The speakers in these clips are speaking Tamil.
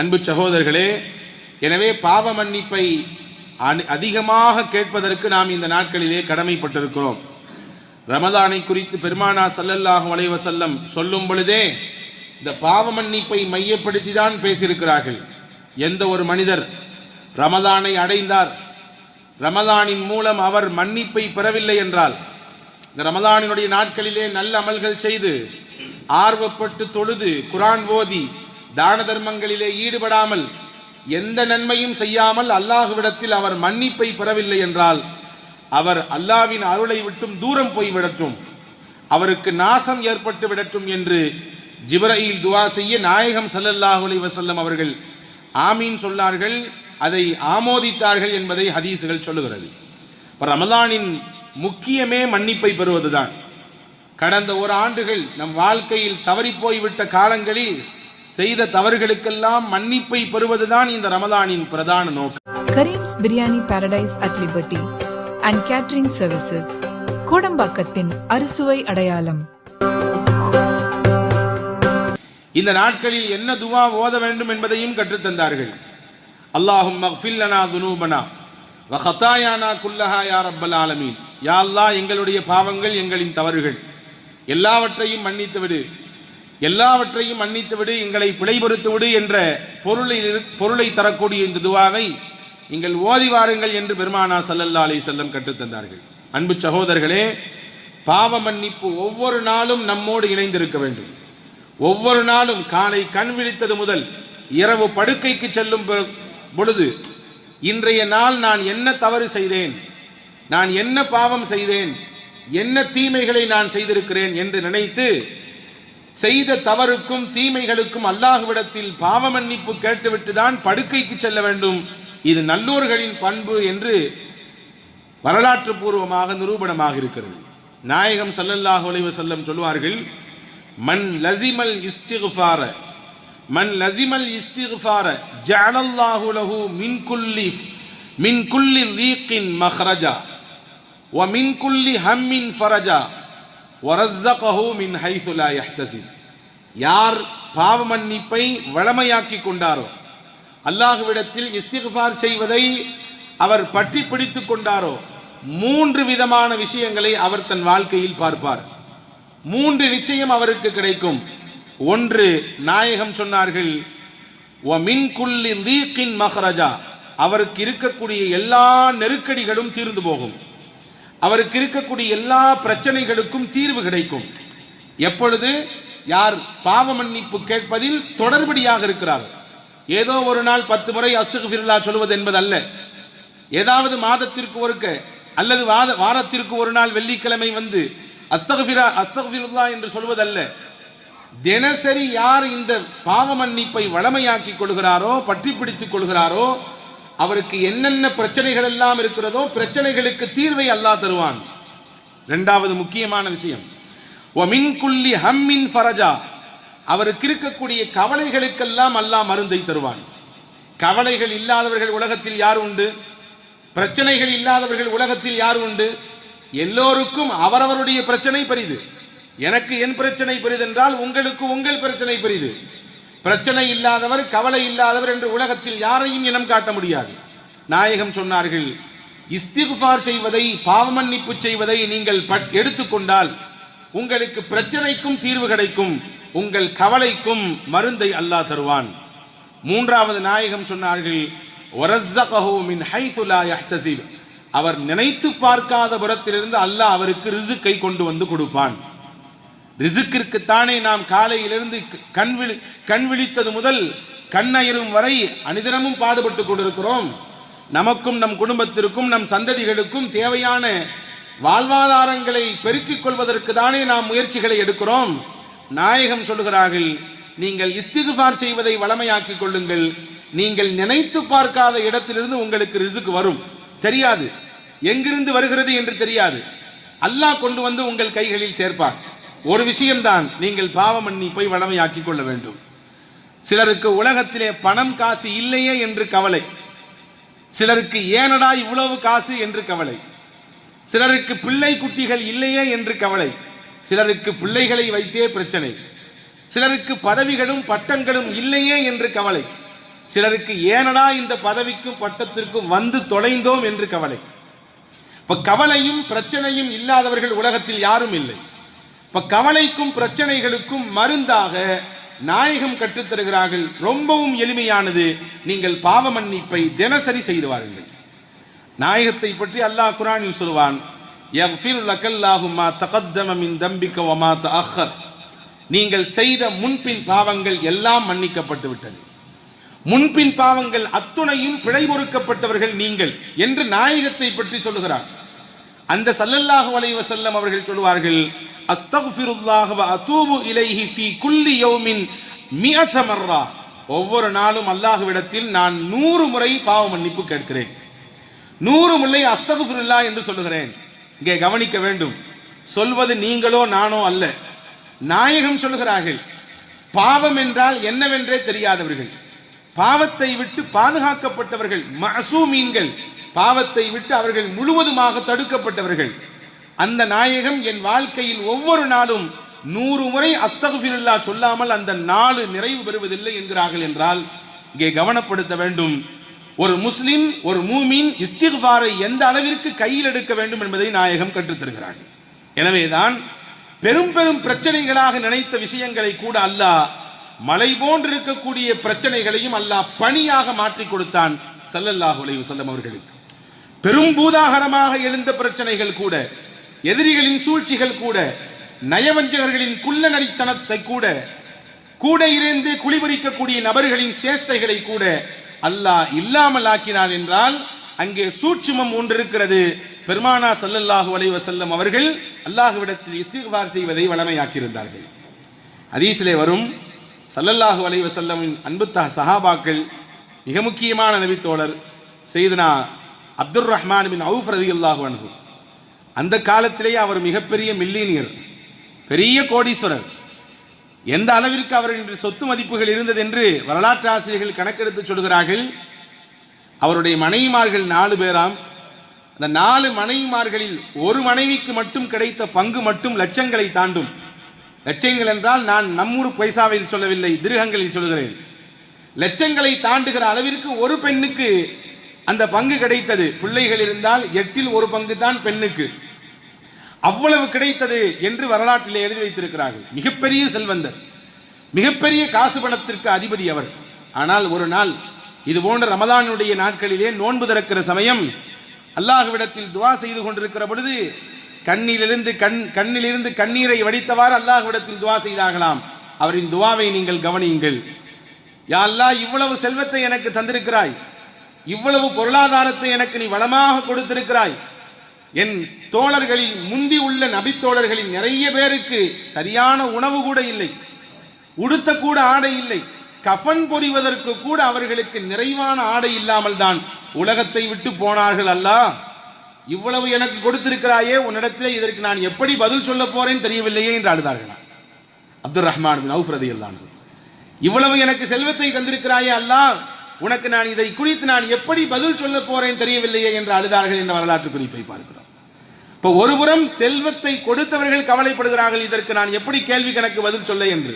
அன்பு சகோதரர்களே, எனவே பாவ மன்னிப்பை அதிகமாக கேட்பதற்கு நாம் இந்த நாட்களிலே கடமைப்பட்டிருக்கிறோம். ரமதானை குறித்து பெருமானா ஸல்லல்லாஹு அலைஹி வஸல்லம் சொல்லும் பொழுதே இந்த பாவ மன்னிப்பை மையப்படுத்தி தான் பேசியிருக்கிறார்கள். எந்த ஒரு மனிதர் ரமதானை அடைந்தார், ரமதானின் மூலம் அவர் மன்னிப்பை பெறவில்லை என்றால், இந்த ரமதானினுடைய நாட்களிலே நல்ல அமல்கள் செய்து ஆர்வப்பட்டு தொழுது குர்ஆன் ஓதி தான தர்மங்களிலே ஈடுபடாமல் எந்த நன்மையும் செய்யாமல் அல்லாஹ்விடத்தில் அவர் மன்னிப்பை பெறவில்லை என்றால் அவர் அல்லாஹ்வின் அருளை விட்டும் தூரம் போய்விடட்டும், அவருக்கு நாசம் ஏற்பட்டு விடட்டும் என்று ஜிப்ரீல் துஆ செய்ய நாயகம் ஸல்லல்லாஹு அலைஹி வஸல்லம் அவர்கள் ஆமீன் சொன்னார்கள், அதை ஆமோதித்தார்கள் என்பதை ஹதீஸுகள் சொல்லுகிறது. ரமதானின் முக்கியமே மன்னிப்பை பெறுவதுதான். கடந்த ஒரு ஆண்டுகள் நம் வாழ்க்கையில் தவறிப்போய்விட்ட காலங்களில் செய்த தவறுகளுக்கெல்லாம் மன்னிப்பை பெறுவதுதான் இந்த ரமதானின் பிரதான நோக்கம். Karim's biryani paradise at liberty and catering services, கோடம்பாக்கத்தின் அறுசுவை அடையாளம். இந்த நாட்களில் என்ன துவா ஓத வேண்டும் என்பதையும் கற்றுத்தந்தார்கள். அல்லாஹும்ம ஃபிர் லனா துனூபனா வ ஹதாயானா குல்லஹா யா ரப்பல் ஆலமீன். யா அல்லாஹ், எங்களுடைய பாவங்கள், எங்களின் தவறுகள் எல்லாவற்றையும் மன்னித்து விடு, எல்லாவற்றையும் மன்னித்து விடு, எங்களை பிழைபொறுத்து விடு என்ற பொருளை தரக்கூடிய இந்த துவாவை நீங்கள் ஓதி வாருங்கள் என்று பெருமானா ஸல்லல்லாஹு அலைஹி வஸல்லம் கற்றுத்தந்தார்கள். அன்பு சகோதரர்களே, பாவ மன்னிப்பு ஒவ்வொரு நாளும் நம்மோடு இணைந்திருக்க வேண்டும். ஒவ்வொரு நாளும் காலை கண் விழித்தது முதல் இரவு படுக்கைக்கு செல்லும் பொழுது இன்றைய நாள் நான் என்ன தவறு செய்தேன், நான் என்ன பாவம் செய்தேன், என்ன தீமைகளை நான் செய்திருக்கிறேன் என்று நினைத்து செய்த தவறுக்கும் தீமைகளுக்கும் அல்லாஹ்விடத்தில் பாவ மன்னிப்பு கேட்டுவிட்டு தான் படுக்கைக்கு செல்ல வேண்டும். இது நல்லோர்களின் பண்பு என்று வரலாற்று பூர்வமாக நிரூபணமாக இருக்கிறது. நாயகம் ஸல்லல்லாஹு அலைஹி வஸல்லம் சொல்வார்கள், மன் லஸிமல் இஸ்திக்ஃபார ஜஅலல்லாஹு லஹு மின் குல்லி லீகின் மக்ரஜா வ மின் குல்லி ஹம்மின் ஃபரஜா வரஸகஹு மின் ஹைஸு லா யஹ்தஸிப். யார் பாவ மன்னிப்பை வளமையாக்கி கொண்டாரோ, அல்லாஹ்விடத்தில் இஸ்திக்ஃபார் செய்வதை அவர் பற்றி பிடித்து கொண்டாரோ, 3 விதமான விஷயங்களை அவர் தன் வாழ்க்கையில் பார்ப்பார். 3 நிச்சயம் அவருக்கு கிடைக்கும். ஒன்று, நாயகம் சொன்னார்கள், வ மின் குல்லி லீகின் மக்ரஜா, அவருக்கு இருக்கக்கூடிய எல்லா நெருக்கடிகளும் தீர்ந்து போகும், அவருக்கு இருக்கக்கூடிய எல்லா பிரச்சனைகளுக்கும் தீர்வு கிடைக்கும். எப்பொழுது? யார் பாவ மன்னிப்பு கேட்பதில் தொடர்படியாக இருக்கிறார். ஏதோ ஒரு நாள் 10 முறை அஸ்தக்ஃபிருல்லாஹ் சொல்வது என்பது அல்ல, ஏதாவது மாதத்திற்கு ஒருக்க அல்லது வாரத்திற்கு ஒரு நாள் வெள்ளிக்கிழமை வந்து அஸ்தக்ஃபிருல்லாஹ் என்று சொல்வதல்ல. தினசரி யார் இந்த பாவ மன்னிப்பை வளமையாக்கி கொள்கிறாரோ, பற்றி பிடித்துக் கொள்கிறாரோ, அவருக்கு என்னென்ன பிரச்சனைகள் எல்லாம் இருக்கிறதோ பிரச்சனைகளுக்கு தீர்வை அல்லாஹ் தருவான். இரண்டாவது முக்கியமான விஷயம், வ மின் குல்லி ஹம்மின் ஃபரஜா, அவருக்கு இருக்கக்கூடிய கவலைகளுக்கெல்லாம் அல்லாஹ் மருந்தை தருவான். கவலைகள் இல்லாதவர்கள் உலகத்தில் யார் உண்டு? பிரச்சனைகள் இல்லாதவர்கள் உலகத்தில் யார் உண்டு? எல்லோருக்கும் அவரவருடைய பிரச்சனை பெரிது. எனக்கு என் பிரச்சனை பெரிதென்றால் உங்களுக்கு உங்கள் பிரச்சனை பெரிது. பிரச்சனை இல்லாதவர், கவலை இல்லாதவர் என்று உலகத்தில் யாரையும் இனம் காட்ட முடியாது. நாயகம் சொன்னார்கள், இஸ்திக்ஃபார் செய்வதை, பாவ மன்னிப்பு செய்வதை நீங்கள் எடுத்துக்கொண்டால் உங்களுக்கு பிரச்சனைக்கும் தீர்வு கிடைக்கும், உங்கள் கவலைக்கும் மருந்தை அல்லாஹ் தருவான். மூன்றாவது நாயகம் சொன்னார்கள், வரஸகஹு மின் ஹைஸு லா யஹ்தஸிப், அவர் நினைத்து பார்க்காத புறத்திலிருந்து அல்லாஹ் அவருக்கு ரிஸ்கை கொண்டு வந்து கொடுப்பான். ரிஸ்கிற்குத்தானே நாம் காலையிலிருந்து கண் விழித்தது முதல் கண்ணயரும் வரை அனிதனமும் பாடுபட்டு கொண்டிருக்கிறோம். நமக்கும் நம் குடும்பத்திற்கும் நம் சந்ததிகளுக்கும் தேவையான வாழ்வாதாரங்களை பெருக்கிக் கொள்வதற்கு தானே நாம் முயற்சிகளை எடுக்கிறோம். நாயகம் சொல்லுகிறார்கள், நீங்கள் இஸ்திக்ஃபார் செய்வதை வளமையாக்கிக் கொள்ளுங்கள், நீங்கள் நினைத்து பார்க்காத இடத்திலிருந்து உங்களுக்கு ரிஸ்க் வரும். தெரியாது, எங்கிருந்து வருகிறது என்று தெரியாது, அல்லாஹ் கொண்டு வந்து உங்கள் கைகளில் சேர்ப்பான். ஒரு விஷயம்தான், நீங்கள் பாவ மன்னிப்பை வளமையாக்கிக் கொள்ள வேண்டும். சிலருக்கு உலகத்திலே பணம் காசு இல்லையே என்று கவலை, சிலருக்கு ஏனடா இவ்வளவு காசு என்று கவலை, சிலருக்கு பிள்ளை குட்டிகள் இல்லையே என்று கவலை, சிலருக்கு பிள்ளைகளை வைத்தே பிரச்சனை, சிலருக்கு பதவிகளும் பட்டங்களும் இல்லையே என்று கவலை. சிலருக்கு ஏனடா இந்த பதவிக்கும் பட்டத்திற்கும் வந்து தொலைந்தோம் என்று கவலை. இப்ப கவலையும் பிரச்சனையும் இல்லாதவர்கள் உலகத்தில் யாரும் இல்லை. இப்ப கவலைக்கும் பிரச்சனைகளுக்கும் மருந்தாக நாயகம் கற்றுத்தருகிறார்கள். ரொம்பவும் எளிமையானது. நீங்கள் பாவ மன்னிப்பை தினசரி செய்து வாருங்கள். நாயகத்தை பற்றி அல்லாஹ் குர்ஆனில் சொல்வான், யக்ஃபிர் லக்கல்லாஹு மா தகத்தம மின் தம்பிக வ மா தஅக்கர். நீங்கள் செய்த முன்பின் பாவங்கள் எல்லாம் மன்னிக்கப்பட்டு விட்டது. முன்பின் பாவங்கள் அத்துணையும் பிழை பொறுக்கப்பட்டவர்கள் நீங்கள் என்று நாயகத்தை பற்றி சொல்லுகிறார். அந்த ஸல்லல்லாஹு அலைஹி வஸல்லம் அவர்கள் சொல்வார்கள், அஸ்தக்ஃபிருல்லாஹ வ அதூபு இலைஹி ஃபீ குல்லி யௌமின் 100 மர்ரா. ஒவ்வொரு நாளும் அல்லாஹ்விடத்தில் நான் 100 முறை பாவ மன்னிப்பு கேட்கிறேன். 100 முறை அஸ்தக்ஃபிருல்லாஹ் என்று சொல்லுகிறேன். இங்கே கவனிக்க வேண்டும், சொல்வது நீங்களோ நானோ அல்ல, நாயகம் சொல்லுகிறார்கள். பாவம் என்றால் என்னவென்றே தெரியாதவர்கள், பாவத்தை விட்டு பாதுகாக்கப்பட்டவர்கள், மஅசூமீன்கள், பாவத்தை விட்டு அவர்கள் முழுவதுமாக தடுக்கப்பட்டவர்கள். அந்த நாயகம் என் வாழ்க்கையில் ஒவ்வொரு நாளும் 100 முறை அஸ்தக்ஃபிருல்லாஹ் சொல்லாமல் அந்த நாள் நிறைவு பெறுவதில்லை என்கிறார்கள். என்றால் இங்கே கவனப்படுத்த வேண்டும், ஒரு முஸ்லிம், ஒரு மூமின் இஸ்திக்ஃபாரை எந்த அளவிற்கு கையில் எடுக்க வேண்டும் என்பதை நாயகம் கற்றுத்தருகிறார்கள். எனவேதான் பெரும் பெரும் பிரச்சனைகளாக நினைத்த விஷயங்களை கூட அல்லாஹ் மலை போன்றிருக்கக்கூடிய பிரச்சனைகளையும் அல்லாஹ் பணியாக மாற்றி கொடுத்தான் ஸல்லல்லாஹு அலைஹி வஸல்லம் அவர்களுக்கு. பெரும் பூதாகரமாக எழுந்த பிரச்சனைகள் கூட, எதிரிகளின் சூழ்ச்சிகள் கூட, நயவஞ்சகர்களின் குள்ளநரித்தனத்தை கூட, கூட இருந்து குளிபறிக்கக்கூடிய நபர்களின் சேஷ்டைகளை கூட அல்லாஹ் இல்லாமல் ஆக்கினான். என்றால் அங்கே சூட்சுமம் ஒன்று இருக்கிறது. பெருமானா ஸல்லல்லாஹு அலைஹி வஸல்லம் அவர்கள் அல்லாஹ்விடத்தில் இஸ்திக்ஃபார் செய்வதை வழமையாக்கியிருந்தார்கள். ஹதீஸிலே வரும், ஸல்லல்லாஹு அலைஹி வஸல்லமின் அன்பு சஹாபாக்கள், மிக முக்கியமான நபித்தோழர் சையதுனா அப்துர் ரஹ்மான் பின் அவுஃப் ரலியல்லாஹு அன்ஹு. அந்த காலத்திலேயே அவர் மிகப்பெரிய மில்லினியர், பெரிய கோடீஸ்வரர். எந்த அளவிற்கு அவரின் சொத்து மதிப்புகள் இருந்தது என்று வரலாற்று ஆசிரியர்கள் கணக்கெடுத்து சொல்கிறார்கள். அவருடைய மனைவிமார்கள் 4 பேராம். அந்த 4 மனைவிமார்களில் ஒரு மனைவிக்கு மட்டும் கிடைத்த பங்கு மட்டும் லட்சங்களை தாண்டும். லட்சங்கள் என்றால் நான் நம்மூர் பைசாவில் சொல்லவில்லை, திருகங்களில் சொல்கிறேன். லட்சங்களை தாண்டுகிற அளவிற்கு ஒரு பெண்ணுக்கு அந்த பங்கு கிடைத்தது. பிள்ளைகள் இருந்தால் 8இல் 1 பங்கு தான் பெண்ணுக்கு. அவ்வளவு கிடைத்தது என்று வரலாற்றிலே எழுதி வைத்திருக்கிறார்கள். மிகப்பெரிய செல்வந்தர், மிகப்பெரிய காசு பணத்திற்கு அதிபதி அவர். ஆனால் ஒரு நாள் இது போன்ற ரமதானுடைய நாட்களிலே நோன்பு திறக்கிற சமயம் அல்லாஹ்விடத்தில் துவா செய்து கொண்டிருக்கிற பொழுது கண்ணிலிருந்து கண்ணீரை வடித்தவாறு அல்லாஹ்விடத்தில் துவா செய்தார்களாம். அவரின் துவாவை நீங்கள் கவனியுங்கள். யா அல்லாஹ், இவ்வளவு செல்வத்தை எனக்கு தந்திருக்கிறாய், இவ்வளவு பொருளாதாரத்தை எனக்கு நீ வளமாக கொடுத்திருக்கிறாய். என் தோழர்களில் முந்தி உள்ள நபித்தோழர்களில் நிறைய பேருக்கு சரியான உணவு கூட இல்லை, உடுத்த கூட ஆடை இல்லை, கஃன் பொறிவதற்கு கூட அவர்களுக்கு நிறைவான ஆடை இல்லாமல் தான் உலகத்தை விட்டு போனார்கள். அல்லாஹ், இவ்வளவு எனக்கு கொடுத்திருக்கிறாயே, உன்னிடத்திலே இதற்கு நான் எப்படி பதில் சொல்ல போறேன் தெரியவில்லையே என்று அழுதார்களாம். அப்துர் ரஹ்மான் பின் அவுஃப் ரலியல்லாஹு அன்ஹு, இவ்வளவு எனக்கு செல்வத்தை தந்திருக்கிறாயே அல்லாஹ், உனக்கு நான் இதை குறித்து நான் எப்படி பதில் சொல்ல போறேன் தெரியவில்லையே என்று அழுதார்கள் என்ற வரலாற்று குறிப்பை பார்க்கிறோம். இப்போ ஒருபுறம் செல்வத்தை கொடுத்தவர்கள் கவலைப்படுகிறார்கள், இதற்கு நான் எப்படி கேள்வி கணக்கு பதில் சொல்ல என்று.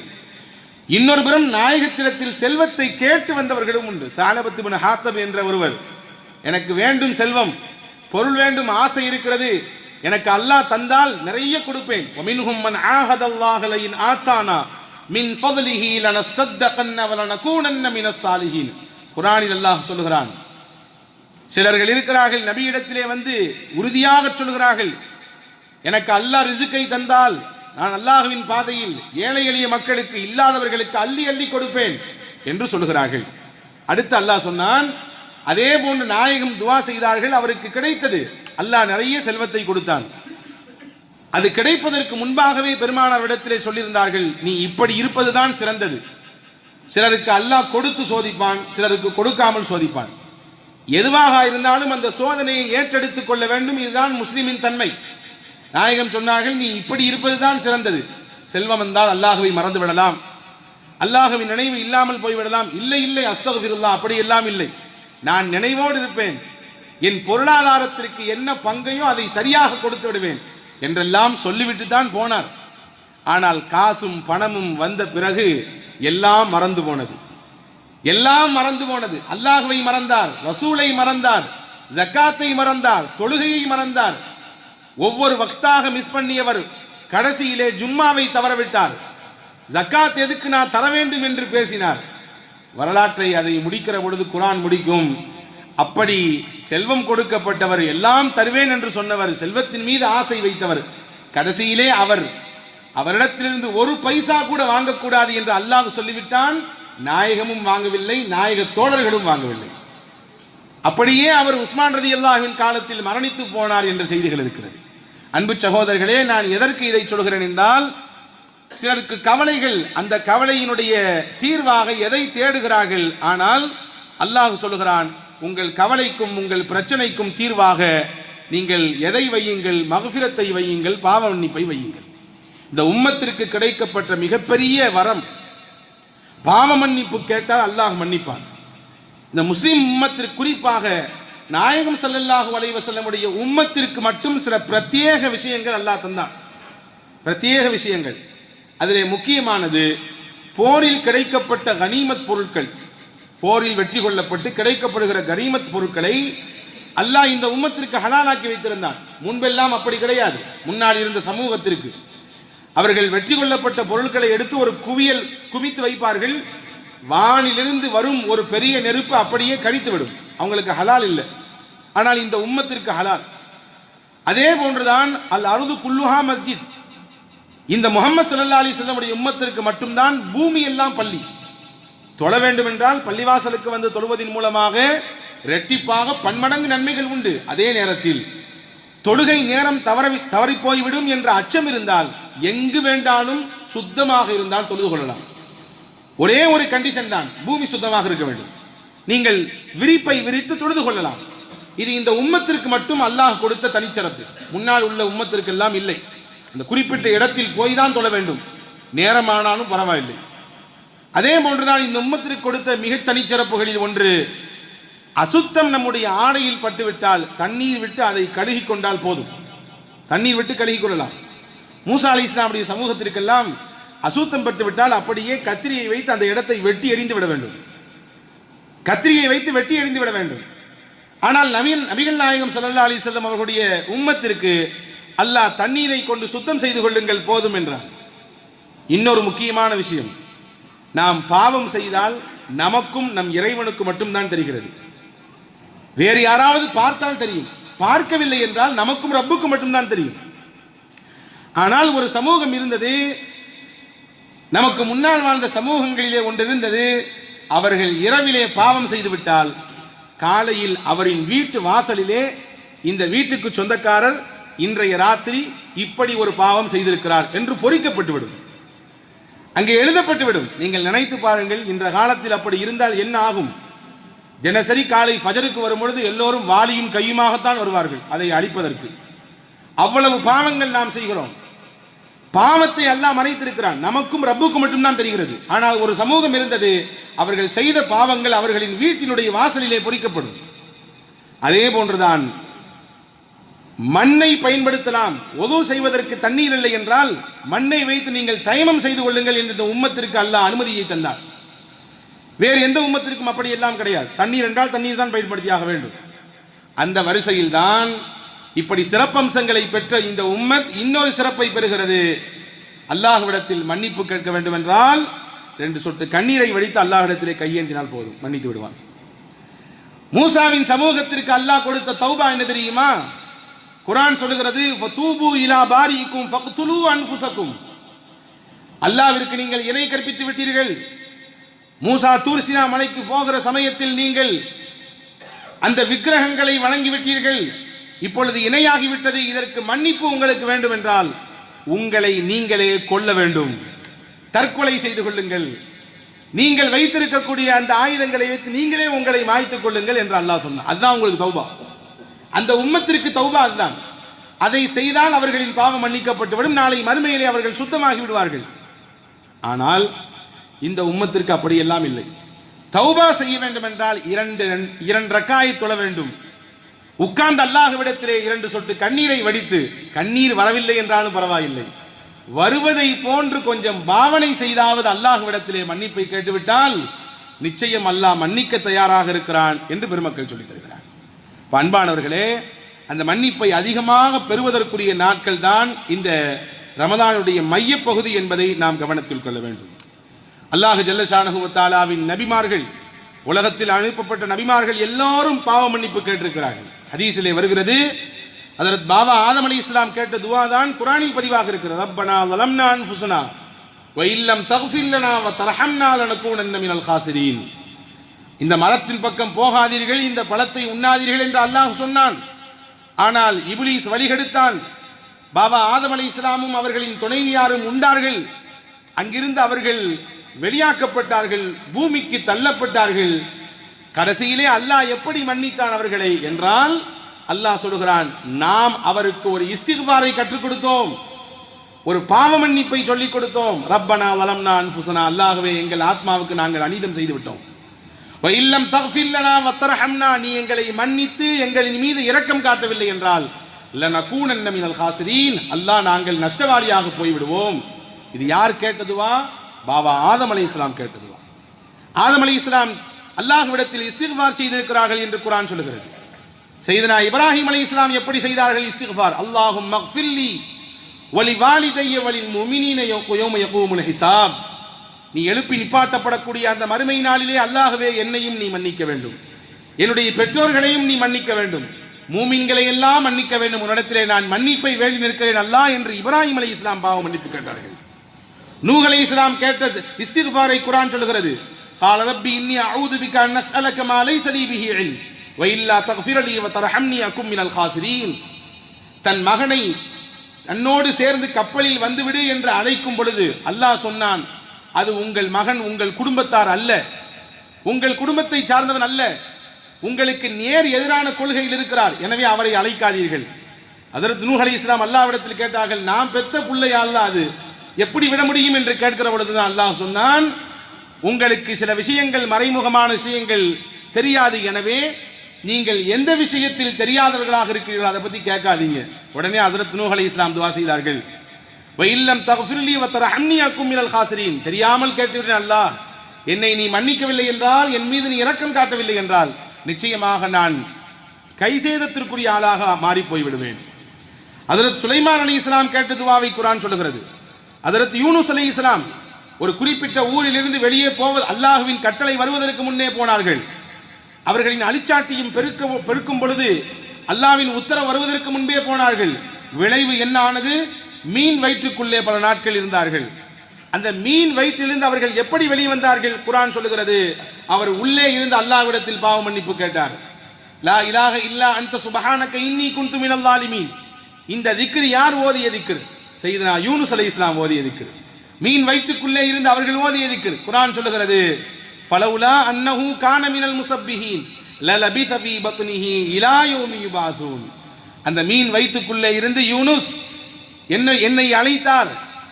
இன்னொரு புறம் நாயகத்திடத்தில் செல்வத்தை கேட்டு வந்தவர்களும் உண்டு. ஸஅலபத் இப்னு ஹாத்தப் என்ற ஒருவர், எனக்கு வேண்டும் செல்வம், பொருள் வேண்டும், ஆசை இருக்கிறது, எனக்கு அல்லாஹ் தந்தால் நிறைய கொடுப்பேன். வமின்ஹும் மன் ஆஹதல்லாஹ லயின் ஆத்தானா மின் ஃபضலிஹி லனஸத்தகன்ன வலனகூனன்ன மினஸ் சாலிஹீன். குர்ஆனில் அல்லாஹ் சொல்கிறான், சிலர்கள் இருக்கிறார்கள் நபியிடத்திலே வந்து உறுதியாக சொல்கிறார்கள், எனக்கு அல்லாஹ் ரிசுக்கை தந்தால் நான் அல்லாஹ்வின் பாதையில் ஏழை எளிய மக்களுக்கு, இல்லாதவர்களுக்கு அள்ளி அள்ளி கொடுப்பேன் என்று சொல்கிறார்கள். அடுத்து அல்லாஹ் சொன்னான், அதே போன்று நாயகம் துவா செய்தார்கள், அவருக்கு கிடைத்தது. அல்லாஹ் நிறைய செல்வத்தை கொடுத்தான். அது கிடைப்பதற்கு முன்பாகவே பெருமானாரிடத்திலே சொல்லியிருந்தார்கள், நீ இப்படி இருப்பதுதான் சிறந்தது. சிலருக்கு அல்லாஹ் கொடுத்து சோதிப்பான், சிலருக்கு கொடுக்காமல் சோதிப்பான். எதுவாக இருந்தாலும் அந்த சோதனையை ஏற்றெடுத்துக் கொள்ள வேண்டும். இதுதான் முஸ்லிமின் தன்மை. நாயகம் சொன்னார்கள், நீ இப்படி இருப்பதுதான் சிறந்தது. செல்வம் வந்தால் அல்லாஹ்வை மறந்து விடலாம், அல்லாஹ்வின் நினைவு இல்லாமல் போய்விடலாம். இல்லை இல்லை, அஸ்தக்ஃபிருல்லாஹ், அப்படி எல்லாம் இல்லை. நான் நினைவோடு இருப்பேன், என் பொருளாதாரத்திற்கு என்ன பங்கையோ அதை சரியாக கொடுத்து விடுவேன் என்றெல்லாம் சொல்லிவிட்டு தான் போனார். ஆனால் காசும் பணமும் வந்த பிறகு எல்லாம் மறந்து போனது. எல்லாம் மறந்து போனது. அல்லாஹ்வை மறந்தார், ரசூலை மறந்தார், ஜக்காத்தை மறந்தார், தொழுகையை மறந்தார். ஒவ்வொரு வக்தாக மிஸ் பண்ணியவர் கடைசியிலே ஜும்மாவை தவறவிட்டார். ஜக்காத் எதுக்கு நான் தர வேண்டும் என்று பேசினார். வரலாற்றை அதை முடிக்கிற பொழுது குர்ஆன் முடிக்கும், அப்படி செல்வம் கொடுக்கப்பட்டவர், எல்லாம் தருவேன் என்று சொன்னவர், செல்வத்தின் மீது ஆசை வைத்தவர், கடைசியிலே அவரிடத்திலிருந்து ஒரு பைசா கூட வாங்கக்கூடாது என்று அல்லாஹ் சொல்லிவிட்டான். நாயகமும் வாங்கவில்லை, நாயக தோழர்களும் வாங்கவில்லை. அப்படியே அவர் உஸ்மான் ரலியல்லாஹுவின் காலத்தில் மரணித்து போனார் என்ற செய்திகள் இருக்கிறது. அன்பு சகோதரர்களே, நான் எதற்கு இதை சொல்கிறேன் என்றால், சிலருக்கு கவலைகள், அந்த கவலையினுடைய தீர்வாக எதை தேடுகிறார்கள். ஆனால் அல்லாஹ் சொல்லுகிறான், உங்கள் கவலைக்கும் உங்கள் பிரச்சனைக்கும் தீர்வாக நீங்கள் எதை வையுங்கள்? மக்ஃபிரத்தை வையுங்கள், பாவ மன்னிப்பை வையுங்கள். இந்த உம்மத்திற்கு கிடைக்கப்பட்ட மிகப்பெரிய வரம் பாவ மன்னிப்பு கேட்டால் அல்லாஹ் மன்னிப்பான். இந்த முஸ்லிம் உம்மத்திற்கு, குறிப்பாக நாயகம் ஸல்லல்லாஹு அலைஹி வஸல்லமுடைய உம்மத்திற்கு மட்டும் சில பிரத்யேக விஷயங்கள் அல்லாஹ் தந்தான். பிரத்யேக விஷயங்கள். அதிலே முக்கியமானது போரில் கிடைக்கப்பட்ட கனிமத் பொருட்கள். போரில் வெற்றி கொள்ளப்பட்டு கிடைக்கப்படுகிற கனிமத் பொருட்களை அல்லாஹ் இந்த உம்மத்திற்கு ஹலாலாக்கி வைத்திருந்தான். முன்பெல்லாம் அப்படி கிடையாது. முன்னால் இருந்த சமூகத்திற்கு அவர்கள் வெற்றி கொள்ளப்பட்ட பொருட்களை எடுத்து ஒரு குவித்து வைப்பார்கள். வானிலிருந்து வரும் ஒரு பெரிய நெருப்பு அப்படியே கரித்துவிடும். அவங்களுக்கு ஹலால் இல்லை. ஆனால் இந்த உம்மத்திற்கு ஹலால். அதே போன்றுதான் அல் அர்து குல்லுஹா மஸ்ஜித். இந்த முஹம்மது ஸல்லல்லாஹு அலைஹி வஸல்லம் உடைய உம்மத்திற்கு மட்டும்தான் பூமி எல்லாம் பள்ளி. தொழ வேண்டும் என்றால் பள்ளிவாசலுக்கு வந்து தொழுவதின் மூலமாக இரட்டிப்பாக பன்மடங்கு நன்மைகள் உண்டு. அதே நேரத்தில் தொழுகை நேரம் தவறி போய்விடும் என்ற அச்சம் இருந்தால் எங்கு வேண்டாலும் சுத்தமாக இருந்தால் தொழுது கொள்ளலாம். ஒரே ஒரு கண்டிஷன் தான், பூமி சுத்தமாக இருக்க வேண்டும். நீங்கள் விரிப்பை விரித்து தொழுது கொள்ளலாம். இது இந்த உம்மத்திற்கு மட்டும் அல்லாஹ் கொடுத்த தனிச்சிறப்பு. முன்னால் உள்ள உம்மத்திற்கு எல்லாம் இல்லை. அந்த குறிப்பிட்ட இடத்தில் போய் தான் தொழ வேண்டும், நேரமானாலும் பரவாயில்லை. அதே போன்றுதான் இந்த உம்மத்திற்கு கொடுத்த மிக தனிச்சிறப்புகளில் ஒன்று, அசுத்தம் நம்முடைய ஆடையில் பட்டுவிட்டால் தண்ணீர் விட்டு அதை கழுகி கொண்டால் போதும். தண்ணீர் விட்டு கழுகி கொள்ளலாம். மூசா அலைஹிஸ்ஸலாமுடைய சமூகத்திற்கெல்லாம் அசுத்தம் பட்டுவிட்டால் அப்படியே கத்திரியை வைத்து அந்த இடத்தை வெட்டி எறிந்து விட வேண்டும். கத்திரியை வைத்து வெட்டி எறிந்து விட வேண்டும். ஆனால் நபிகள் நாயகம் ஸல்லல்லாஹு அலைஹி வஸல்லம் அவர்களுடைய உம்மத்திற்கு அல்லாஹ் தண்ணீரை கொண்டு சுத்தம் செய்து கொள்ளுங்கள் போதும் என்றார். இன்னொரு முக்கியமான விஷயம், நாம் பாவம் செய்தால் நமக்கும் நம் இறைவனுக்கு மட்டும்தான் தெரிகிறது. வேறு யாராவது பார்த்தால் தெரியும். பார்க்கவில்லை என்றால் நமக்கும் ரப்புக்கும் மட்டும்தான் தெரியும். ஆனால் ஒரு சமூகம் இருந்தது, நமக்கு முன்னால் வாழ்ந்த சமூகங்களிலே ஒன்று இருந்தது. அவர்கள் இரவிலே பாவம் செய்துவிட்டால் காலையில் அவரின் வீட்டு வாசலிலே இந்த வீட்டுக்கு சொந்தக்காரர் இன்றைய ராத்திரி இப்படி ஒரு பாவம் செய்திருக்கிறார் என்று பொறிக்கப்பட்டுவிடும், அங்கே எழுதப்பட்டுவிடும். நீங்கள் நினைத்து பாருங்கள், இந்த காலத்தில் அப்படி இருந்தால் என்ன ஆகும்? தினசரி காலை ஃபஜருக்கு வரும்பொழுது எல்லோரும் வாளியும் கையுமாகத்தான் வருவார்கள் அதை அழிப்பதற்கு. அவ்வளவு பாவங்கள் நாம் செய்கிறோம். பாவத்தை அல்லாஹ் மறைத்திருக்கிறான், நமக்கும் ரப்புக்கும் மட்டும்தான் தெரிகிறது. ஆனால் ஒரு சமூகம் இருந்தது, அவர்கள் செய்த பாவங்கள் அவர்களின் வீட்டினுடைய வாசலிலே பொறிக்கப்படும். அதே போன்றுதான் மண்ணை பயன்படுத்தலாம். ஒது செய்வதற்கு தண்ணீர் இல்லை என்றால் மண்ணை வைத்து நீங்கள் தயமம் செய்து கொள்ளுங்கள் என்று இந்த உம்மத்திற்கு அல்லாஹ் அனுமதியை தந்தார். வேறு எந்த உம்மத்திற்கும் அப்படி எல்லாம் கிடையாது. தண்ணீர் என்றால் தண்ணீர் தான் பயன்படுத்தியாக வேண்டும். அந்த வரிசையில் தான் இப்படி சிறப்பம்சங்களை பெற்ற இந்த உம்மத் இன்னொரு சிறப்பை பெறுகிறது. அல்லாஹ்விடத்தில் மன்னிப்பு கேட்க வேண்டும் என்றால் 2 சொட்டு கண்ணீரை வடித்து அல்லாஹ்விடத்திலே கையேந்தினால் போதும், மன்னித்து விடுவான். மூசாவின் சமூகத்திற்கு அல்லாஹ் கொடுத்த தௌபா என்ன தெரியுமா? குர்ஆன் சொல்லுகிறது, ஃபதூபு இலா பாரிக்கும் ஃபக்துலு அன்ஃபுஸக்கும். அல்லாஹ்விற்கு நீங்கள் இணை கற்பித்து விட்டீர்கள். மூசா தூர் சீனா மலைக்கு போகிற சமயத்தில் நீங்கள் அந்த விக்கிரகங்களை வணங்கிவிட்டீர்கள். இப்பொழுது இணையாகிவிட்டது. இதற்கு மன்னிப்பு உங்களுக்கு வேண்டும் என்றால் உங்களை நீங்களே கொல்ல வேண்டும், தற்கொலை செய்து கொள்ளுங்கள். நீங்கள் வைத்திருக்கக்கூடிய அந்த ஆயுதங்களை வைத்து நீங்களே உங்களை மாய்த்துக் கொள்ளுங்கள் என்று அல்லாஹ் சொன்னார். அதுதான் உங்களுக்கு தௌபா. அந்த உம்மத்திற்கு தௌபா அதுதான். அதை செய்தால் அவர்களின் பாவம் மன்னிக்கப்பட்டுவிடும். நாளை மறுமையிலே அவர்கள் சுத்தமாகி விடுவார்கள். ஆனால் இந்த உம்மத்திற்கு அப்படியெல்லாம் இல்லை. தௌபா செய்ய வேண்டும் என்றால் 2 ரக்காயத் தொழ வேண்டும். உட்கார்ந்து அல்லாஹ்விடத்திலே 2 சொட்டு கண்ணீரை வடித்து, கண்ணீர் வரவில்லை என்றாலும் பரவாயில்லை, வருவதை போன்று கொஞ்சம் பாவனை செய்தாவது அல்லாஹ்விடத்திலே மன்னிப்பை கேட்டுவிட்டால் நிச்சயம் அல்லாஹ் மன்னிக்க தயாராக இருக்கிறான் என்று பெருமக்கள் சொல்லித் தருகிறார். அன்பானவர்களே, அந்த மன்னிப்பை அதிகமாக பெறுவதற்குரிய நாட்கள் தான் இந்த ரமதானுடைய மையப்பகுதி என்பதை நாம் கவனத்தில் கொள்ள வேண்டும். அல்லாஹ் ஜல்ல ஷானஹு வ தஆலாவின் நபிமார்கள், உலகத்தில் அனுப்பப்பட்ட நபிமார்கள் எல்லோரும் பாவ மன்னிப்பு கேட்டிருக்கிறார்கள். ஹதீஸிலே வருகிறது, ஹஜ்ரத் பாபா ஆதம் அலைஹிஸ்ஸலாம் கேட்ட துஆ தான் குர்ஆனில் பதிவாக இருக்கிறது. ரப்பனா ஸலம்னா அன்ஃபுஸனா வ இல்லம் தக்ஃபிர் லனா வ தர்ஹம்னா லனகூனன்ன மினல் காசிரீன். இந்த மரத்தின் பக்கம் போகாதீர்கள், இந்த பழத்தை உண்ணாதீர்கள் என்று அல்லாஹ் சொன்னான். ஆனால் இப்லீஸ் வழிகெடுத்தான். பாபா ஆதம் அலைஹிஸ்ஸலாமும் அவர்களின் துணைவியாரும் உண்டார்கள். அங்கிருந்து அவர்கள் வெளியாக்கப்பட்டார்கள், பூமிக்கு தள்ளப்பட்டார்கள். கடைசியிலே அல்லாஹ் எப்படி மன்னித்தான் அவர்களை என்றால், அல்லாஹ் சொல்கிறான், நாம் அவருக்கு ஒரு இஸ்திக்பாரை கற்றுக் கொடுத்தோம், ஒரு பாவ மன்னிப்பை சொல்லிக் கொடுத்தோம். ரப்பனா வலம்னா அன்ஃபுஸனா, அல்லாஹ்வே எங்கள் ஆத்மாவுக்கு நாங்கள் அநீதம் செய்து விட்டோம். வ இல்லம் தக்ஃபிர் லனா வ தர்ஹம்னா, நீ எங்களை மன்னித்து எங்களின் மீது இரக்கம் காட்டவில்லை என்றால் லனகூனன்ன மினல் காசிரீன், அல்லாஹ் நாங்கள் நஷ்டவாளியாக போய்விடுவோம். இது யார் கேட்டதுவா? பாபா ஆதம் அலைஹிஸ்ஸலாம் கேட்டதுவா. ஆதம் அலைஹிஸ்ஸலாம் அல்லாஹ்விடத்தில் இஸ்திக்பார் செய்திருக்கிறார்கள் என்று குர்ஆன் சொல்கிறது. சையதுனா இப்ராஹிம் அலைஹிஸ்ஸலாம் எப்படி செய்தார்கள் இஸ்திக்பார்? அல்லாஹும்ம ஃபில்லி வலி வாலிதைய வலில் முஃமினீன யௌம யகூமுல் ஹிசாப். நீ எழுப்பி நிப்பாட்டப்படக்கூடிய அந்த மறுமை நாளிலே அல்லாஹ்வே என்னையும் நீ மன்னிக்க வேண்டும், என்னுடைய பெற்றோர்களையும் நீ மன்னிக்க வேண்டும், மூமின்களை எல்லாம் மன்னிக்க வேண்டும், உன்னிடத்திலே நான் மன்னிப்பை வேண்டி நிற்கிறேன் அல்லாஹ் என்று இப்ராஹிம் அலைஹிஸ்ஸலாம் பாவ மன்னிப்பு கேட்டார்கள். நூஹ் அலைஹிஸ்ஸலாம் கேட்டது இஸ்திக்பாரை குர்ஆன் சொல்கிறது. قال ربي إني أعوذ بك أن أسألك ما ليس لي به علم وإلا تغفر لي وترحمني أكن من الخاسرين. தன் மகனை தன்னோடு சேர்ந்து கப்பலில் வந்துவிடு என்று அழைக்கும் பொழுது அல்லாஹ் சொன்னான், அது உங்கள் மகன் உங்கள் குடும்பத்தார் அல்ல, உங்கள் குடும்பத்தை சார்ந்தவன் அல்ல, உங்களுக்கு நேர் எதிரான கொள்கையில் இருக்கிறார், எனவே அவரை அழைக்காதீர்கள். ஹஜ்ரத் நூஹ் அலைஹிஸ்ஸலாம் அல்லாஹ்விடத்தில் கேட்டார்கள், நாம் பெத்த பிள்ளை அல்லாஹ், அது எப்படி விட முடியும் என்று கேட்கிற பொழுதுதான் அல்லாஹ் சொன்னான், உங்களுக்கு சில விஷயங்கள் மறைமுகமான விஷயங்கள் தெரியாது, எனவே நீங்கள் எந்த விஷயத்தில் தெரியாதவர்களாக இருக்கிறீர்களோ அதை பற்றி கேட்காதீங்க. உடனே ஹஜ்ரத் நூஹ் அலைஹிஸ்ஸலாம் துஆ செய்தார்கள், வ இல்லம் தக்ஃபிர் லி வ தர்ஹம்னி அகும் மினல் காசிரீன். தெரியாமல் கேட்டுவிட்டேன் அல்லாஹ், என்னை நீ மன்னிக்கவில்லை என்றால், என் மீது நீ இரக்கம் காட்டவில்லை என்றால் நிச்சயமாக நான் கைசேதத்திற்குரிய ஆளாக மாறி போய்விடுவேன். ஹஜ்ரத் சுலைமான் அலைஹிஸ்ஸலாம் கேட்ட துஆவை குர்ஆன் சொல்கிறது. ஹஜ்ரத் யூனுஸ் அலைஹிஸ்ஸலாம் ஒரு குறிப்பிட்ட ஊரிலிருந்து வெளியே போவது, அல்லாஹ்வின் கட்டளை வருவதற்கு முன்னே போனார்கள். அவர்களின் அழிச்சாட்டியும் பெருக்கும் பொழுது அல்லாஹ்வின் உத்தரவு வருவதற்கு முன்பே போனார்கள். விளைவு என்ன ஆனது? மீன் வயிற்றுக்குள்ளே பல நாட்கள் இருந்தார்கள். அந்த மீன் வயிற்றிலிருந்து அவர்கள் எப்படி வெளியே வந்தார்கள்? குர்ஆன் சொல்லுகிறது, அவர் உள்ளே இருந்து அல்லாஹ்விடத்தில் பாவ மன்னிப்பு கேட்டார். லா இலாஹ இல்லா அன்த சுப்ஹானக இன்னி குன்து மினல் ஸாலிமீன். இந்த திக்ர் யார் ஓதிய திக்ர்? சையதுனா யூனுஸ் அலைஹிஸ்ஸலாம் ஓதிய திக்ர். மீன் வயிற்றுக்குள்ளே இருந்து அவர்கள் ஓதிய திக்ர். குர்ஆன் சொல்லுகிறது, ஃபலௌலா அன்னஹு கான மினல் முஸப்பிஹீன் லலபித ஃபீ பத்னிஹி இலா யௌமி யுபாஸூன். அந்த மீன் வயிற்றுக்குள்ளே இருந்து யூனுஸ் என்னை அழைத்தார்,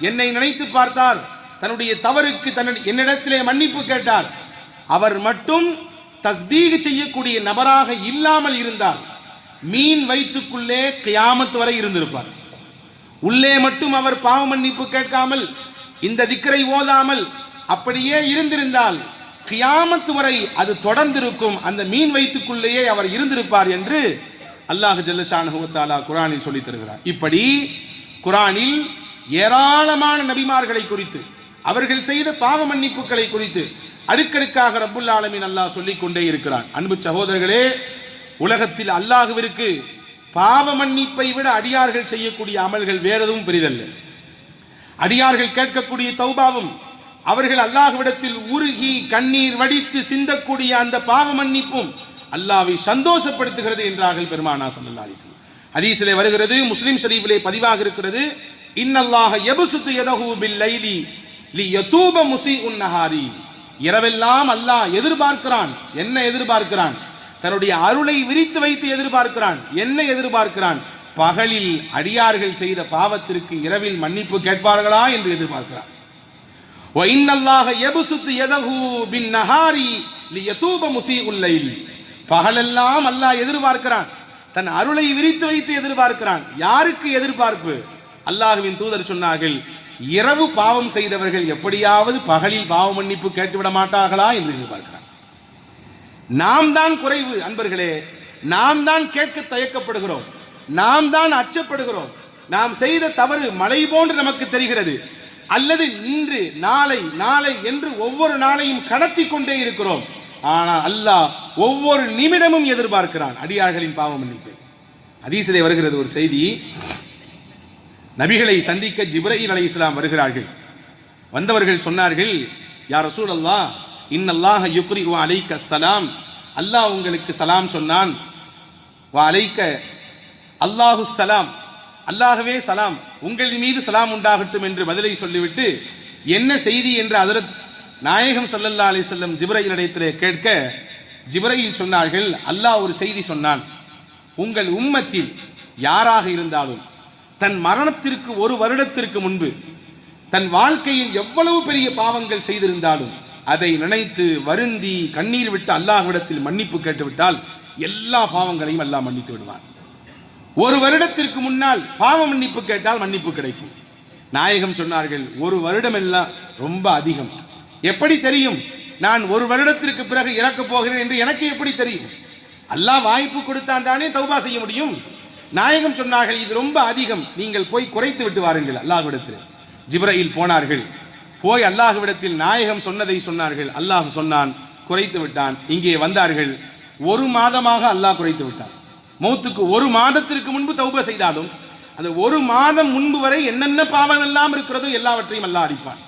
என்னை நினைத்து பார்த்தார், தன்னுடைய தவறுக்கு என்னிடத்திலே மன்னிப்பு கேட்டார். அவர் மட்டும் தஸ்பீஹ் செய்யக்கூடிய நபராக இல்லாமல் இருந்தால் மீன் வயிற்றுக்குள்ளே கியாமத் வரை இருந்திருப்பார். உள்ளே மட்டும் அவர் பாவ மன்னிப்பு கேட்காமல் இந்த திக்ரை ஓதாமல் அப்படியே இருந்திருந்தால் கியாமத் வரை அது தொடர்ந்திருக்கும், அந்த மீன் வயிற்றுக்குள்ளேயே அவர் இருந்திருப்பார் என்று அல்லாஹ் ஜல்ல ஷானஹு வ தஆலா குர்ஆனில் சொல்லித் தருகிறார். இப்படி குர்ஆனில் ஏராளமான நபிமார்களை குறித்து, அவர்கள் செய்த பாவ மன்னிப்புகளை குறித்து அடுக்கடுக்காக ரப்புல் ஆலமீன் அல்லாஹ் சொல்லிக் கொண்டே இருக்கிறான். அன்பு சகோதரர்களே, உலகத்தில் அல்லாஹ்விற்கு பாவ மன்னிப்பை விட அடியார்கள் செய்யக்கூடிய அமல்கள் வேற எதுவும் பெரிதல்ல. அடியார்கள் கேட்கக்கூடிய தௌபாவும், அவர்கள் அல்லாஹ்விடத்தில் உருகி கண்ணீர் வடித்து சிந்தக்கூடிய அந்த பாவ மன்னிப்பும் அல்லாஹ்வை சந்தோஷப்படுத்துகிறது என்றார்கள் பெருமானா ஸல்லல்லாஹு அலைஹி வஸல்லம். ஹதீஸிலே வருகிறது, முஸ்லிம் ஷரீஃபிலே பதிவாக இருக்கிறது, இன்னல்லாஹ யப்சுத்து யதஹு பில் லைலி லியதூப முஸீஉன் நஹாரி. இரவெல்லாம் அல்லாஹ் எதிர்பார்க்கிறான். என்ன எதிர்பார்க்கிறான்? தன்னுடைய அருளை விரித்து வைத்து எதிர்பார்க்கிறான். என்ன எதிர்பார்க்கிறான்? பகலில் அடியார்கள் செய்த பாவத்திற்கு இரவில் மன்னிப்பு கேட்பார்களா என்று எதிர்பார்க்கிறான். வ இன்னல்லாஹ யப்சுத்து யதஹு பின் நஹாரி லியதூப முஸீஉல் லைலி. பகலெல்லாம் அல்லாஹ் எதிர்பார்க்கிறான், தன் அருளை விரித்து வைத்து எதிர்பார்க்கிறான். யாருக்கு எதிர்பார்ப்பு? அல்லாஹ்வின் தூதர் சொன்னார்கள், இரவு பாவம் செய்தவர்கள் எப்படியாவது பகலில் பாவ மன்னிப்பு கேட்டுவிட மாட்டார்களா என்று எதிர்பார்க்கிறான். நாம் தான் குறைவு அன்பர்களே, நாம் தான் கேட்க தயக்கப்படுகிறோம், நாம் தான் அச்சப்படுகிறோம். நாம் செய்த தவறு மலை போன்று நமக்கு தெரிகிறது, அல்லது இன்று நாளை நாளை என்று ஒவ்வொரு நாளையும் கடத்தி கொண்டே இருக்கிறோம். ஆனால் அல்லாஹ் ஒவ்வொரு நிமிடமும் எதிர்பார்க்கிறான் அடியார்களின் பாவ மன்னிப்பை. ஹதீஸிலே வருகிறது ஒரு செய்தி, நபிகளை சந்திக்க ஜிப்ரீல் அலைஹிஸ்ஸலாம் வருகிறார்கள். வந்தவர்கள் சொன்னார்கள், யா ரசூலல்லாஹ், இன்னல்லாஹ யுக்ரிஉ அலைக்க ஸலாம், அல்லாஹ் உங்களுக்கு சலாம் சொன்னான். வ அலைக்க அல்லாஹு ஸலாம், அல்லாஹ்வே சலாம், உங்கள் மீது சலாம் உண்டாகட்டும் என்று பதிலை சொல்லிவிட்டு என்ன செய்தி என்று ஹஜ்ரத் நாயகம் ஸல்லல்லாஹு அலைஹி வஸல்லம் ஜிப்ரீல் இடத்திலே கேட்க ஜிப்ரீல் சொன்னார்கள், அல்லாஹ் ஒரு செய்தி சொன்னான், உங்கள் உம்மத்தில் யாராக இருந்தாலும் தன் மரணத்திற்கு ஒரு வருடத்திற்கு முன்பு தன் வாழ்க்கையில் எவ்வளவு பெரிய பாவங்கள் செய்திருந்தாலும் அதை நினைத்து வருந்தி கண்ணீர் விட்டு அல்லாஹ்விடத்தில் மன்னிப்பு கேட்டுவிட்டால் எல்லா பாவங்களையும் அல்லாஹ் மன்னித்து விடுவான். ஒரு வருடத்திற்கு முன்னால் பாவ மன்னிப்பு கேட்டால் மன்னிப்பு கிடைக்கும். நாயகம் சொன்னார்கள், ஒரு வருடம் எல்லாம் ரொம்ப அதிகம். எப்படி தெரியும்? நான் ஒரு வருடத்திற்கு பிறகு இறக்கப் போகிறேன் என்று எனக்கு எப்படி தெரியும்? அல்லாஹ் வாய்ப்பு கொடுத்தான் தானே தௌபா செய்ய முடியும். நாயகம் சொன்னார்கள், இது ரொம்ப அதிகம், நீங்கள் போய் குறைத்து விட்டு வாருங்கள் அல்லாஹ்விடத்தில். ஜிப்ரீல் போனார்கள், போய் அல்லாஹ்விடத்தில் நாயகம் சொன்னதை சொன்னார்கள். அல்லாஹ் சொன்னான், குறைத்து விட்டான். இங்கே வந்தார்கள், ஒரு மாதமாக அல்லாஹ் குறைத்து விட்டான். மௌத்துக்கு ஒரு மாதத்திற்கு முன்பு தௌபா செய்தாலும் அந்த ஒரு மாதம் முன்பு வரை என்னென்ன பாவம் எல்லாம் இருக்கிறதோ எல்லாவற்றையும் அல்லாஹ் அடிப்பான்.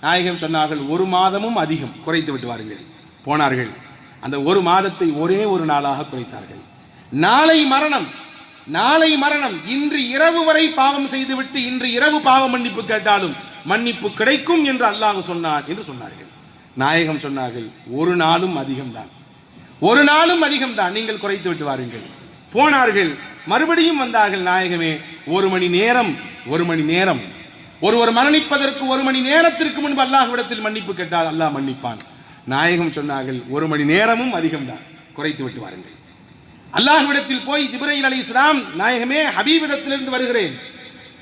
நாயகம் சொன்னார்கள், ஒரு மாதமும் அதிகம், குறைத்து விட்டு வாருங்கள். போனார்கள், அந்த ஒரு மாதத்தை ஒரே ஒரு நாளாக குறைத்தார்கள். நாளை மரணம், நாளை மரணம், இன்று இரவு வரை பாவம் செய்துவிட்டு இன்று இரவு பாவ மன்னிப்பு கேட்டாலும் மன்னிப்பு கிடைக்கும் என்று அல்லாஹ் சொன்னார் என்று சொன்னார்கள். நாயகம் சொன்னார்கள், ஒரு நாளும் அதிகம்தான், ஒரு நாளும் அதிகம்தான், நீங்கள் குறைத்து விட்டு வாருங்கள். போனார்கள், மறுபடியும் வந்தார்கள், நாயகமே ஒரு மணி நேரம், ஒரு மணி நேரம், ஒருவர் மரணிப்பதற்கு ஒரு மணி நேரத்திற்கு முன்பு அல்லாஹ்விடத்தில் மன்னிப்பு கேட்டால் அல்லாஹ் மன்னிப்பான். நாயகம் சொன்னார்கள், ஒரு மணி நேரமும் அதிகம்தான், குறைத்து விட்டு வாருங்கள். அல்லாஹ்விடத்தில் போய் ஜிப்ரீல் அலைஹிஸ்ஸலாம், நாயகமே ஹபீபிடத்திலிருந்து வருகிறேன்,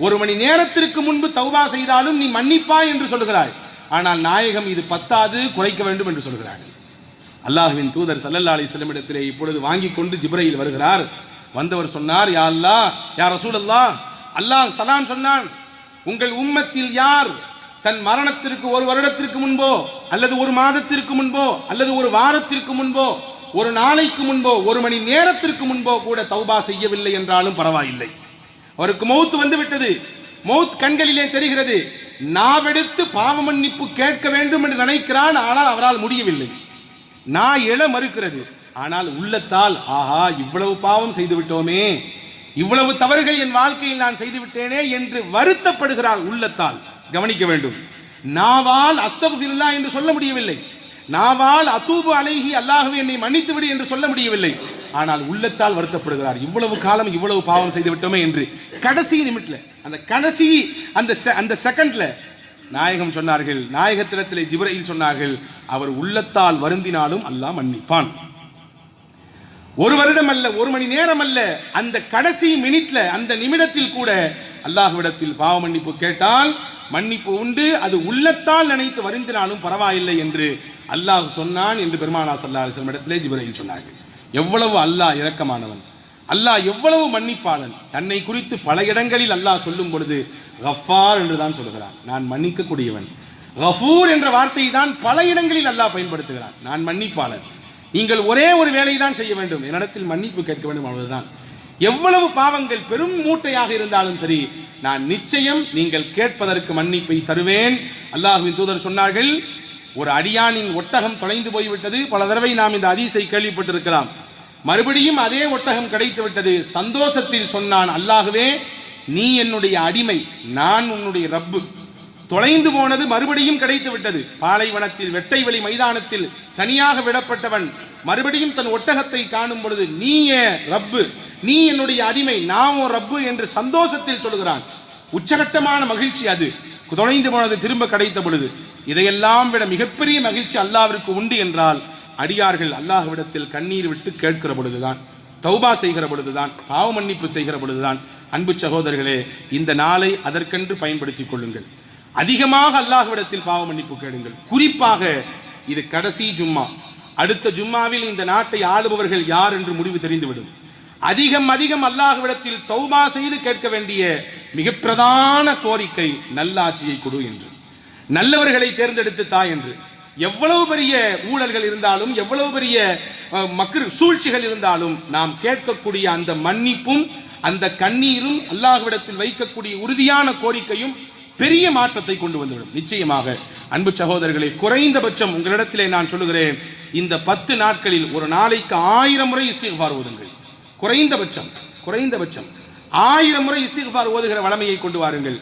ஒரு மணி நேரத்திற்கு முன்பு தௌபா செய்தாலும் நீ மன்னிப்பாய் என்று சொல்கிறாய், ஆனால் நாயகம் இது பத்தாது, குறைக்க வேண்டும் என்று சொல்கிறார்கள். அல்லாஹ்வின் தூதர் ஸல்லல்லாஹு அலைஹி வஸல்லம் இடத்திலே இப்பொழுது வாங்கி கொண்டு ஜிப்ரீல் வருகிறார். வந்தவர் சொன்னார், யா அல்லாஹ், யா ரசூலல்லாஹ், அல்லாஹ் சலாம் சொன்னான், உங்கள் உம்மத்தில் யார் தன் மரணத்திற்கு ஒரு வருடத்திற்கு முன்போ அல்லது ஒரு மாதத்திற்கு முன்போ அல்லது ஒரு வாரத்திற்கு முன்போ ஒரு நாளைக்கு முன்போ ஒரு மணி நேரத்திற்கு முன்போ கூட தௌபா செய்யவில்லை என்றாலும் பரவாயில்லை, அவருக்கு மௌத் வந்து விட்டது, மௌத் கண்களிலே தெரிகிறது, நாவெடுத்து பாவ மன்னிப்பு கேட்க வேண்டும் என்று நினைக்கிறான், ஆனால் அவரால் முடியவில்லை, நான் எழ மறுக்கிறது, ஆனால் உள்ளத்தால் ஆஹா இவ்வளவு பாவம் செய்து விட்டோமே, இவ்வளவு தவறுகள் என் வாழ்க்கையில் நான் செய்து விட்டேனே என்று வருத்தப்படுகிறார் உள்ளத்தால். கவனிக்க வேண்டும், நாவால் அஸ்தக்ஃபிருல்லாஹ் என்று சொல்ல முடியவில்லை, நாவால் அதூபு அலைஹி அல்லாஹ்வே என்னை மன்னித்து விடு என்று சொல்ல முடியவில்லை, ஆனால் உள்ளத்தால் வருத்தப்படுகிறார், இவ்வளவு காலம் இவ்வளவு பாவம் செய்து விட்டோமே என்று. கடைசி நிமிட்ல, அந்த கடைசி அந்த செகண்ட்ல நாயகம் சொன்னார்கள், நாயகத்திடத்திலே ஜிப்ரீல் சொன்னார்கள், அவர் உள்ளத்தால் வருந்தினாலும் அல்லாஹ் மன்னிப்பான். ஒரு வருடம் அல்ல, ஒரு மணி நேரம் அல்ல, அந்த கடைசி மினிட்ல, அந்த நிமிடத்தில் கூட அல்லாஹ்விடத்தில் பாவ மன்னிப்பு கேட்டால் மன்னிப்பு உண்டு, அது உள்ளத்தால் நினைத்து வருந்தினாலும் பரவாயில்லை என்று அல்லாஹ் சொன்னான் என்று பெருமானார் ஸல்லல்லாஹு அலைஹி வஸல்லம் இடத்திலே ஜிப்ரீல் சொன்னார்கள். எவ்வளவு அல்லாஹ் இரக்கமானவன், அல்லாஹ் எவ்வளவு மன்னிப்பாளன். தன்னை குறித்து பல இடங்களில் அல்லாஹ் சொல்லும் பொழுது கஃபார் என்று தான் சொல்கிறான், நான் மன்னிக்கக்கூடியவன். கஃபூர் என்ற வார்த்தையை தான் பல இடங்களில் அல்லாஹ் பயன்படுத்துகிறான், நான் மன்னிப்பாளன். நீங்கள் ஒரே ஒரு வேலையை தான் செய்ய வேண்டும், என்னிடத்தில் மன்னிப்பு கேட்க வேண்டும், அவ்வளவுதான். எவ்வளவு பாவங்கள் பெரும் மூட்டையாக இருந்தாலும் சரி, நான் நிச்சயம் நீங்கள் கேட்பதற்கு மன்னிப்பை தருவேன். அல்லாஹ்வின் தூதர் சொன்னார்கள், ஒரு அடியானின் ஒட்டகம் தொலைந்து போய்விட்டது, பல தடவை நாம் இந்த ஹதீஸை கேள்விப்பட்டிருக்கலாம், மறுபடியும் அதே ஒட்டகம் கிடைத்து விட்டது, சந்தோஷத்தில் சொன்னான், அல்லாஹ்வே நீ என்னுடைய அடிமை, நான் உன்னுடைய ரப்பு, தொலைந்து போனது மறுபடியும் கிடைத்து விட்டது, பாலைவனத்தில் வெட்டை வெளி மைதானத்தில் தனியாக விடப்பட்டவன் மறுபடியும் தன் ஒட்டகத்தை காணும் பொழுது நீயே ரப்பு, நீ என்னுடைய அடிமை, நான் உன் ரப்பு என்று சந்தோஷத்தில் சொல்கிறான். உச்சகட்டமான மகிழ்ச்சி அது, தொலைந்து போனது திரும்ப கிடைத்த பொழுது. இதையெல்லாம் விட மிகப்பெரிய மகிழ்ச்சி அல்லாஹ்விற்கு உண்டு என்றால் அடியார்கள் அல்லாஹ்விடத்தில் கண்ணீர் விட்டு கேட்கிற பொழுதுதான், தௌபா செய்கிற பொழுதுதான், பாவ மன்னிப்பு செய்கிற பொழுதுதான். அன்பு சகோதரர்களே, இந்த நாளை அதற்கென்று பயன்படுத்திக் கொள்ளுங்கள். அதிகமாக அல்லாஹ்விடத்தில் பாவ மன்னிப்பு கேளுங்கள். குறிப்பாக இது கடைசி ஜும்மா, அடுத்த ஜும்மாவில் இந்த நாட்டை ஆளுபவர்கள் யார் என்று முடிவு தெரிந்துவிடும். அதிகம் அதிகம் அல்லாஹ்விடத்தில் தௌபா செய்து கேட்க வேண்டிய மிக பிரதான கோரிக்கை நல்லாட்சியை கொடு என்று, நல்லவர்களை தேர்ந்தெடுத்து தா என்று. எவ்வளவு பெரிய ஊழல்கள் இருந்தாலும், எவ்வளவு பெரிய மக்கள் சூழ்ச்சிகள் இருந்தாலும், நாம் கேட்கக்கூடிய அந்த மன்னிப்பும் அந்த கண்ணீரும் அல்லாஹ்விடத்தில் வைக்கக்கூடிய உறுதியான கோரிக்கையும் பெரிய மாற்றத்தை கொண்டு வந்துவிடும். நிச்சயமாக அன்பு சகோதரர்களை, குறைந்தபட்சம் உங்களிடத்திலே நான் சொல்லுகிறேன், இந்த 10 நாட்களில் ஒரு நாளைக்கு 1000 முறை இஸ்திக்ஃபார் ஓதுங்கள். குறைந்தபட்சம் 1000 முறை இஸ்திக்ஃபார் ஓதுகிற வளமையை கொண்டு வாருங்கள்.